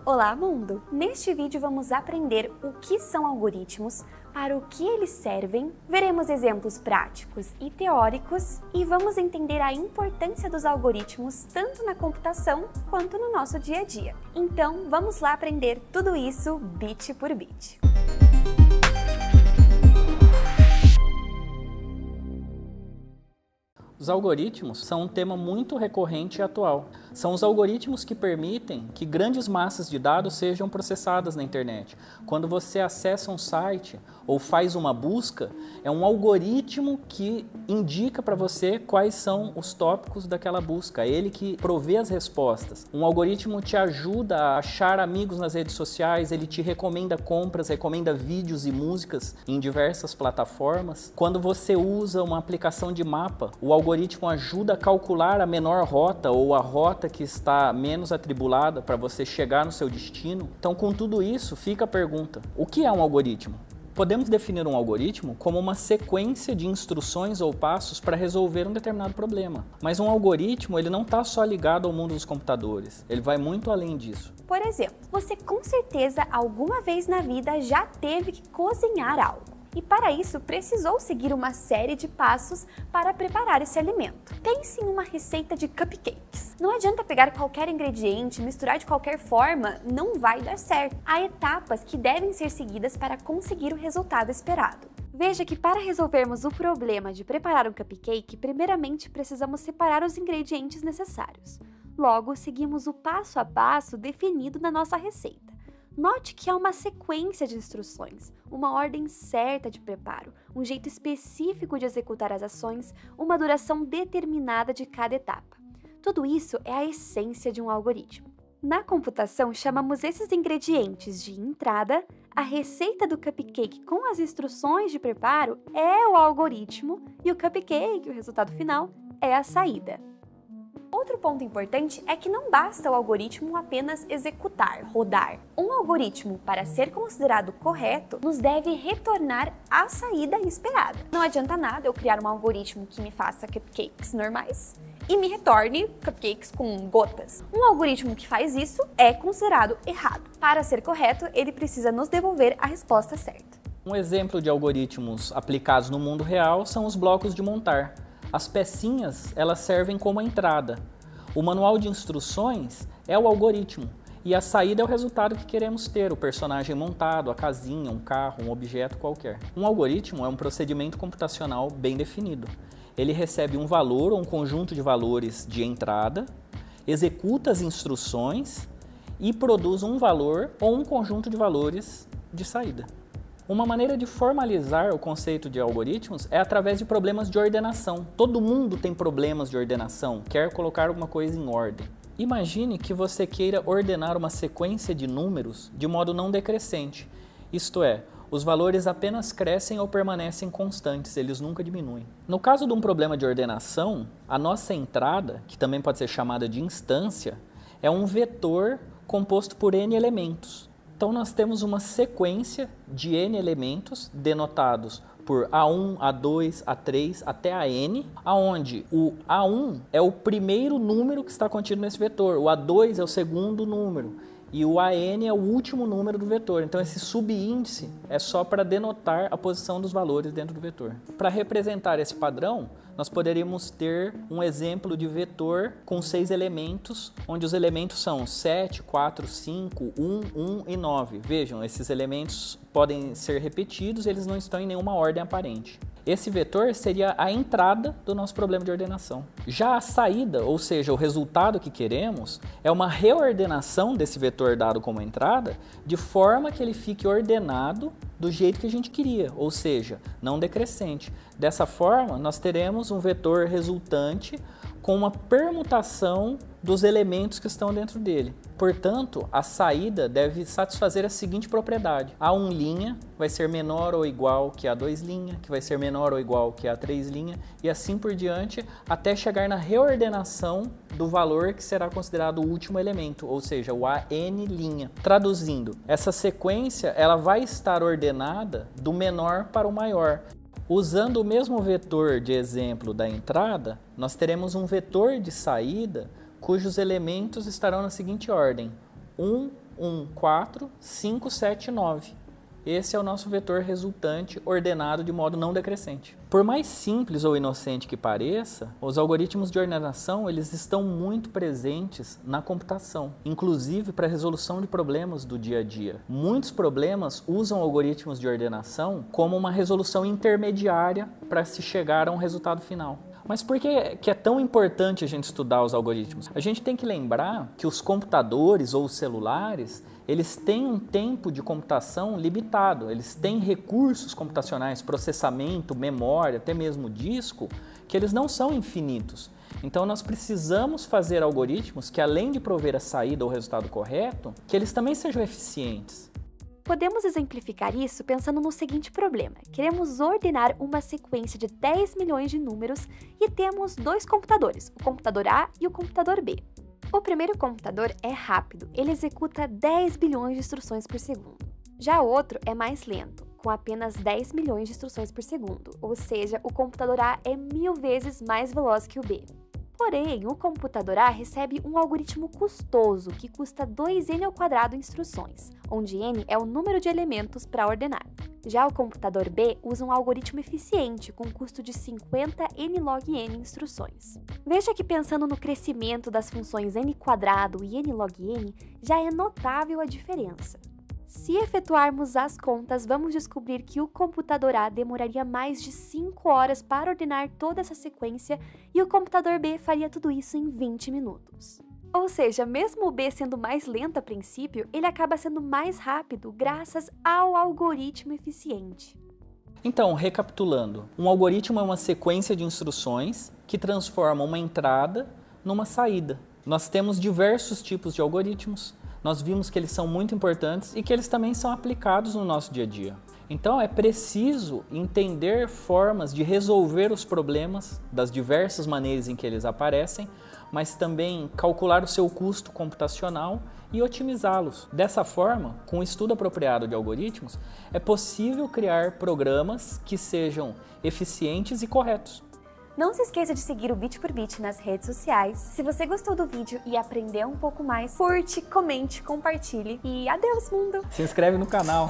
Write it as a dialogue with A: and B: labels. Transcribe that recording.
A: Olá, mundo! Neste vídeo vamos aprender o que são algoritmos, para o que eles servem, veremos exemplos práticos e teóricos e vamos entender a importância dos algoritmos tanto na computação quanto no nosso dia a dia. Então, vamos lá aprender tudo isso bit por bit.
B: Os algoritmos são um tema muito recorrente e atual. São os algoritmos que permitem que grandes massas de dados sejam processadas na internet. Quando você acessa um site ou faz uma busca, é um algoritmo que indica para você quais são os tópicos daquela busca. É ele que provê as respostas. Um algoritmo te ajuda a achar amigos nas redes sociais, ele te recomenda compras, recomenda vídeos e músicas em diversas plataformas. Quando você usa uma aplicação de mapa, o algoritmo ajuda a calcular a menor rota ou a rota que está menos atribulada para você chegar no seu destino. Então, com tudo isso, fica a pergunta: o que é um algoritmo? Podemos definir um algoritmo como uma sequência de instruções ou passos para resolver um determinado problema. Mas um algoritmo ele não está só ligado ao mundo dos computadores, ele vai muito além disso.
A: Por exemplo, você com certeza alguma vez na vida já teve que cozinhar algo. E para isso precisou seguir uma série de passos para preparar esse alimento. Pense em uma receita de cupcakes. Não adianta pegar qualquer ingrediente, misturar de qualquer forma, não vai dar certo. Há etapas que devem ser seguidas para conseguir o resultado esperado. Veja que para resolvermos o problema de preparar um cupcake, primeiramente precisamos separar os ingredientes necessários. Logo, seguimos o passo a passo definido na nossa receita. Note que há uma sequência de instruções, uma ordem certa de preparo, um jeito específico de executar as ações, uma duração determinada de cada etapa. Tudo isso é a essência de um algoritmo. Na computação, chamamos esses ingredientes de entrada, a receita do cupcake com as instruções de preparo é o algoritmo e o cupcake, o resultado final, é a saída. Outro ponto importante é que não basta o algoritmo apenas executar, rodar. Um algoritmo, para ser considerado correto, nos deve retornar a saída esperada. Não adianta nada eu criar um algoritmo que me faça cupcakes normais e me retorne cupcakes com gotas. Um algoritmo que faz isso é considerado errado. Para ser correto, ele precisa nos devolver a resposta certa.
B: Um exemplo de algoritmos aplicados no mundo real são os blocos de montar. As pecinhas, elas servem como entrada. O manual de instruções é o algoritmo e a saída é o resultado que queremos ter, o personagem montado, a casinha, um carro, um objeto qualquer. Um algoritmo é um procedimento computacional bem definido. Ele recebe um valor ou um conjunto de valores de entrada, executa as instruções e produz um valor ou um conjunto de valores de saída. Uma maneira de formalizar o conceito de algoritmos é através de problemas de ordenação. Todo mundo tem problemas de ordenação, quer colocar alguma coisa em ordem. Imagine que você queira ordenar uma sequência de números de modo não decrescente, isto é, os valores apenas crescem ou permanecem constantes, eles nunca diminuem. No caso de um problema de ordenação, a nossa entrada, que também pode ser chamada de instância, é um vetor composto por n elementos. Então nós temos uma sequência de n elementos denotados por A1, A2, A3 até AN, aonde o A1 é o primeiro número que está contido nesse vetor, o A2 é o segundo número e o AN é o último número do vetor. Então esse subíndice é só para denotar a posição dos valores dentro do vetor. Para representar esse padrão, nós poderíamos ter um exemplo de vetor com 6 elementos, onde os elementos são 7, 4, 5, 1, 1 e 9. Vejam, esses elementos podem ser repetidos, eles não estão em nenhuma ordem aparente. Esse vetor seria a entrada do nosso problema de ordenação. Já a saída, ou seja, o resultado que queremos, é uma reordenação desse vetor dado como entrada, de forma que ele fique ordenado do jeito que a gente queria, ou seja, não decrescente. Dessa forma, nós teremos um vetor resultante com uma permutação dos elementos que estão dentro dele. Portanto, a saída deve satisfazer a seguinte propriedade: A1' vai ser menor ou igual que A2', que vai ser menor ou igual que A3', e assim por diante, até chegar na reordenação do valor que será considerado o último elemento, ou seja, o AN'. Traduzindo, essa sequência ela vai estar ordenada do menor para o maior. Usando o mesmo vetor de exemplo da entrada, nós teremos um vetor de saída cujos elementos estarão na seguinte ordem: 1, 1, 4, 5, 7, 9. Esse é o nosso vetor resultante ordenado de modo não decrescente. Por mais simples ou inocente que pareça, os algoritmos de ordenação eles estão muito presentes na computação, inclusive para a resolução de problemas do dia a dia. Muitos problemas usam algoritmos de ordenação como uma resolução intermediária para se chegar a um resultado final. Mas por que é tão importante a gente estudar os algoritmos? A gente tem que lembrar que os computadores ou os celulares eles têm um tempo de computação limitado, eles têm recursos computacionais, processamento, memória, até mesmo disco, que eles não são infinitos. Então nós precisamos fazer algoritmos que, além de prover a saída ou o resultado correto, que eles também sejam eficientes.
A: Podemos exemplificar isso pensando no seguinte problema. Queremos ordenar uma sequência de 10 milhões de números e temos dois computadores, o computador A e o computador B. O primeiro computador é rápido, ele executa 10 bilhões de instruções por segundo. Já o outro é mais lento, com apenas 10 milhões de instruções por segundo, ou seja, o computador A é 1000 vezes mais veloz que o B. Porém, o computador A recebe um algoritmo custoso, que custa 2n² instruções, onde n é o número de elementos para ordenar. Já o computador B usa um algoritmo eficiente, com custo de 50n log n instruções. Veja que pensando no crescimento das funções n² e n log n, já é notável a diferença. Se efetuarmos as contas, vamos descobrir que o computador A demoraria mais de 5 horas para ordenar toda essa sequência e o computador B faria tudo isso em 20 minutos. Ou seja, mesmo o B sendo mais lento a princípio, ele acaba sendo mais rápido graças ao algoritmo eficiente.
B: Então, recapitulando, um algoritmo é uma sequência de instruções que transforma uma entrada numa saída. Nós temos diversos tipos de algoritmos. Nós vimos que eles são muito importantes e que eles também são aplicados no nosso dia a dia. Então é preciso entender formas de resolver os problemas das diversas maneiras em que eles aparecem, mas também calcular o seu custo computacional e otimizá-los. Dessa forma, com o estudo apropriado de algoritmos, é possível criar programas que sejam eficientes e corretos.
A: Não se esqueça de seguir o Bit por Bit nas redes sociais. Se você gostou do vídeo e aprendeu um pouco mais, curte, comente, compartilhe e adeus, mundo!
B: Se inscreve no canal!